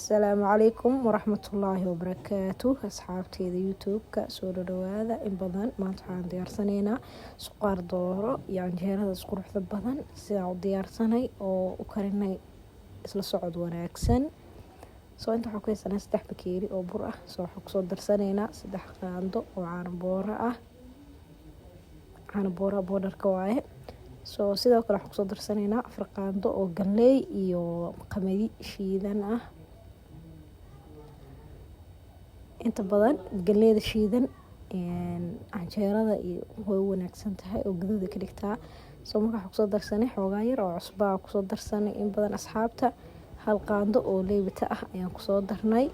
السلام عليكم ورحمة الله وبركاته أصحابتي يوتيوب كسور دواذا إن بدن ما تحان ديار سنينا سقار دورو يعني جهرة سقور حذب بدن ساعة ديار سني وكرني isla socod wanaagsan soo inta waxaa ku haysanaa 3 bakeeri oo bur ah soo waxaa kusoo darsanaynaa 3 qaando oo caano boora ah caano boora boodarka waaye soo sidoo kale waxaa kusoo darsanaynaa 4 qaando oo galley iyo qamadi shiidan ah inta badan galleyda shiidan canjeerada iyo way wanaagsan tahay oo gaduuda ka dhigtaa soo markaa waxaa kusoo darsanay xoogaa yar oo cusbo ah kusoo darsanay in badan asxaabta hal qaando oo leebita ah ayaan kusoo darnay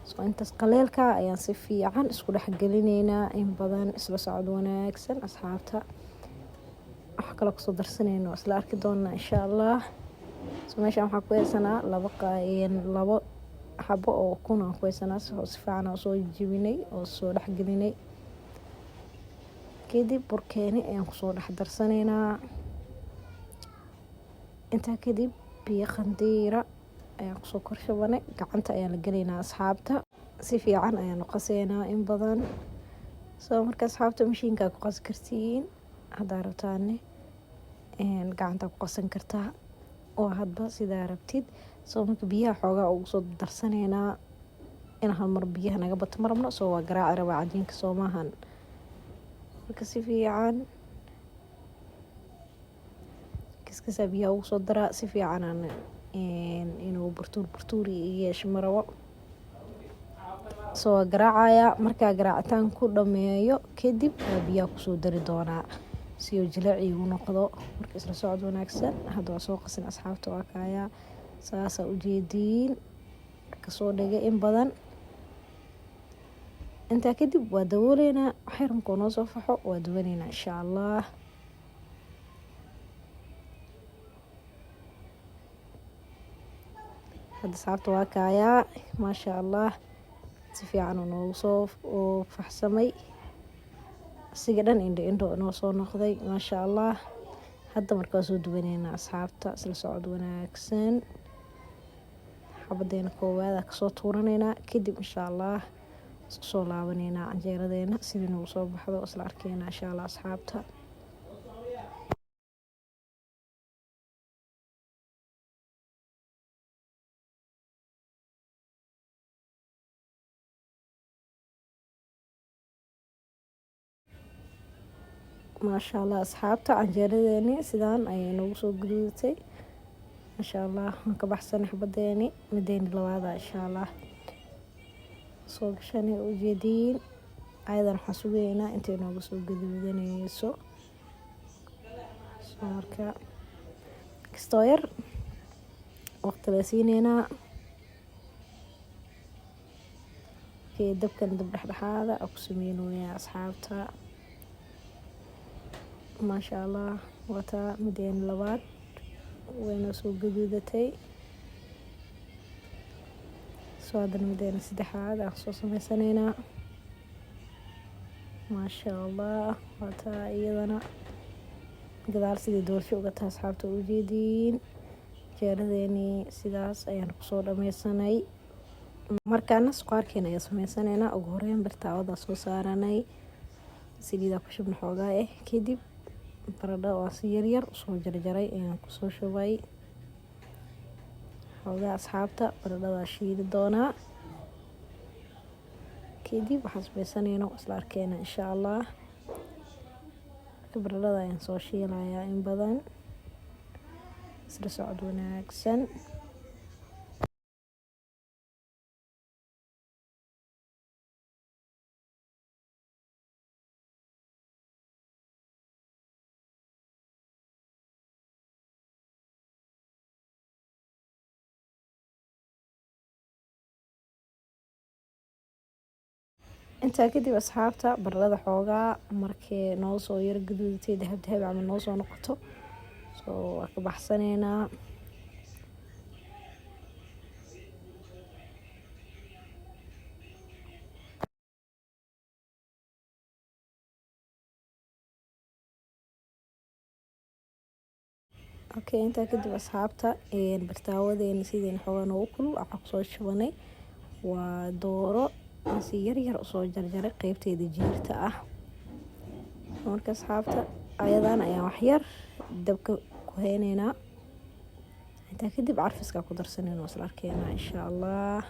soo intaas qaleelka ayaan si fiican isku dhex gelinaynaa in badan isla socod wanaagsan asxaabta waxa kale kusoo darsanayno isla arki doonaa insha Allah soo meeshaan waxaa ku haysanaa labo xabo oo ukun aan ku haysanaa si fiican oo soo jibinay oo soo dhex gelinay kadib burkeeni ayaan kusoo dhex darsanaynaa intaa kadib biyo qandiira ayaan kusoo korshabanay gacanta ayaan la gelaynaa asxaabta si fiican ayaan u qaseynaa in badan soo marka asxaabta mashiinka ku qas kartiin hadaa rabtaane gacanta ku qasan kartaa oo hadba sidaa rabtid soo marka biyaha xoogaa ugu soo darsanaynaa in hal mar biyaha naga bato marabno soo waa garaaci rabaa cajiinka soo maahan marka si fiican kiskasa biyaha ugu soo daraa si fiican aan inuu burtuur yeesho marabo soo garaacaya markaa garaacitaan ku dhameeyo kadib biyaha kusoo dari doonaa si uu jilaaci u noqdo marka isla socod wanaagsan hadda waa soo qasin asxaabta waa kaaya saasa u jeediin kasoo dhigay in badan intaa kadib waa dabooleynaa xirmka noo soo faxo waa duwanaynaa insha Allah hadda asxaabta waa kaaya maasha Allah si fiican noogu soo faxsamay siga dhan indho noo soo noqday maasha Allah hadda markaa soo duwanaynaa asxaabta isla socod wanaagsan xabadeena koowaad ka soo tuuranaynaa kadib insha Allah isku soo laabaneynaa canjeeradeena sidii nagu soo baxdo isla arkeynaa insha Allah asxaabta maasha Allah asxaabta canjeeradeeni sidaan ayay nagu soo gududatay maasha Allah waan ka baxsanay xabadeeni mideeni labaada insha Allah soo gashanay u jeediin ayadan waxaan sugaynaa intay noogu soo gududanayso soo marka kastoo yar waqti la siineynaa dabkan dab dhexdhexaada ku sameynooyaa asxaabta maasha Allah wata mideeni labaad wayna soo gududatay soo hadan mideeni saddexaad aan soo sameysanaynaa maasha Allah wata iyadana gadaal sidii doorsho uga tahay asxaabta u jeediin jeeradeeni sidaas ayaan kusoo dhameysanay markaana suqaarkeena ayaan sameysanaynaa ugu horeyn birtaawada soo saaranay saliida ku shubna xoogaa kadib baradho waa si yaryar soo jarjaray ayaan kusoo shubay xoogaa asxaabta baradhada shiidi doonaa kadib waxaan sameysanaynaa isla arkeena insha Allah baradhada ayaan soo shiilayaa in badan isla socod wanaagsan intaa kadib asxaabta baradhada xoogaa markay noo soo yar gaduudatay dahab ama noo soo noqoto soo waa ka baxsanaynaa Okay, intaa kadib asxaabta bartaawadeena sideen xoogan ugu kulul waxaa kusoo shubanay waa dooro aan si yar yar usoo jarjaray qaybteeda jiirta ah. Marka asxaabta ayadaan ayaan wax yar dabka ku haynaynaa. Intaa kadib carfiska ku darsanayna isla arkeena insha Allah.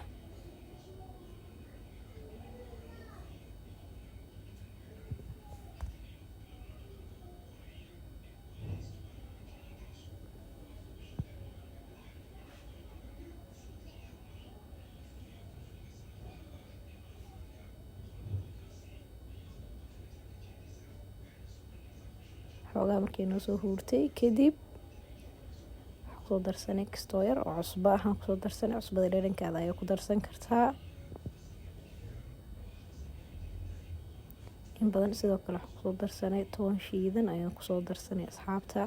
xoogaa markay noo soo huurtay kadib kusoo darsanay kastoo yar oo cusbo ah kusoo darsanay. Cusbada dhadhankaada ayaa ku darsan kartaa in badan. Sidoo kale waxaan kusoo darsanay toon shiidan ayaan kusoo darsanay asxaabta.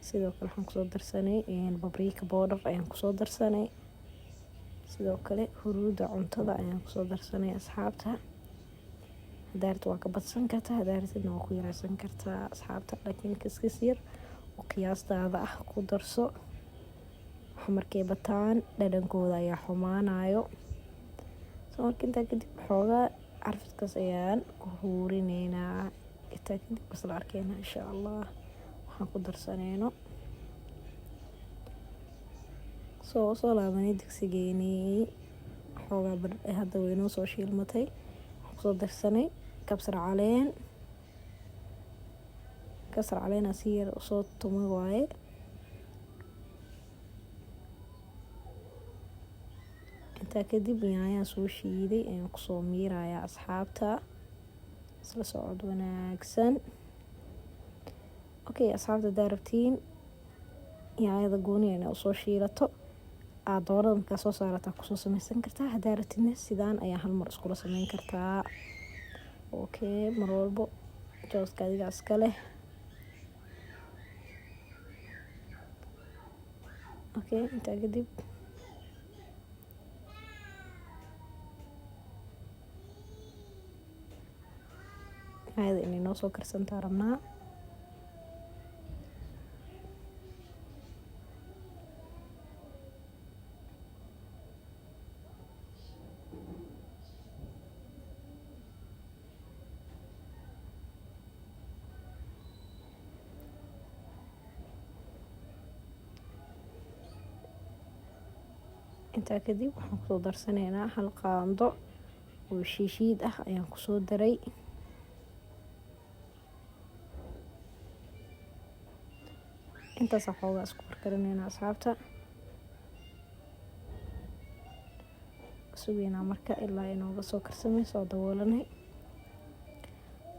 Sidoo kale waxaan kusoo darsanay paprika powder ayaan kusoo darsanay. Sidoo kale huruuda cuntada ayaan kusoo darsanay asxaabta. hadaarta waa ka badsan kartaa, hadaartidna waa ku yaraysan kartaa asxaabta, laakiin kiskis yar oo qiyaastaada ah ku darso. waxa markay bataan dhadhankooda ayaa xumaanayo. soo marka intaa kadib xoogaa carfiskaas ayaan ku huurineynaa. intaa kadib isla arkeena insha Allah waxaan ku darsanayno. soo laabanay digsigeeni xoogaa hadda way noo soo shiilmatay. kusoo darsanay kabsar caleen si yar usoo tumay waaye. intaa kadib yaanyaan soo shiiday ayaan kusoo miirayaa asxaabta. isla socod wanaagsan. okay asxaabta daarabtiin yaanyada gooni inay usoo shiilato aad doorada markaa soo saarataa kusoo samaysan kartaa. hadaa rabtidna sidaan ayaa hal mar iskula samayn kartaa. okay mar walbo jooska adiga iska leh. okay intaa kadib yaanyada inay noo soo karsantaa rabnaa. intaa kadib waxaan kusoo darsanaynaa hal qaando oo shiishiid ah ayaan kusoo daray. intaas xoogaa isku karkarinaynaa asxaabta. sugeynaa marka ilaa inooga soo karsamayso oo daboolanay.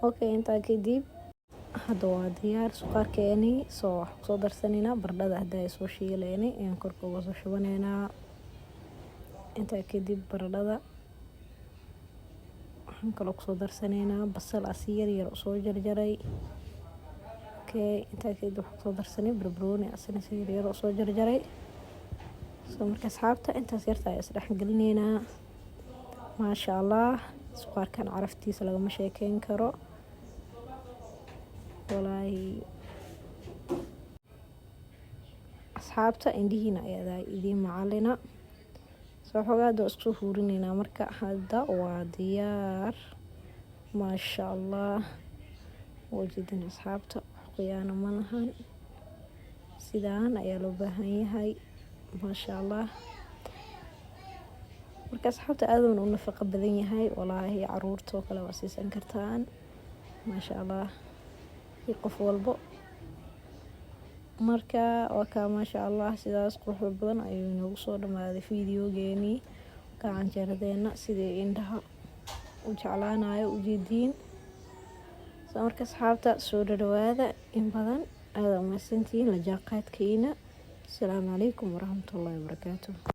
okay intaa kadib hadda waa diyaar suqaarkeeni. kusoo darsanaynaa baradhada hadda ay soo shiileynay ayaan korka uga soo shubanaynaa. intaa kadib baradhada waxaan kaloo kusoo darsanaynaa basal asi yar yar usoo jarjaray. okay intaa kadib waxaan kusoo darsanay barbarooni asina si yar yar usoo jarjaray. soo marka asxaabta intaas yarta ayaa isdhex gelinaynaa. maasha Allah suqaarkan caraftiisa lagama sheekeyn karo walaahi. asxaabta indhihiina ayaa idiin macalina. soo xogaada isku huurineynaa marka hadda waa diyaar. maasha Allah wajidin asxaabta qiyaano ma lahan. sidaan ayaa loo baahan yahay. maasha Allah marka asxaabta aad u nafaqo badan yahay walaahi. caruurta kale waa siisan kartaan. maasha Allah qof walbo marka waa ka maasha Allah sidaas quruxda badan ayuu inoogu soo dhamaaday fiidiyogeeni canjeeradeena sidii indhaha u jeclaanayo u jeediin. soo marka asxaabta soo dhawaada in badan aad u mahadsantihiin la jaanqaadkiina. asalaamu calaykum waraxmatullaahi wabarakaatuh.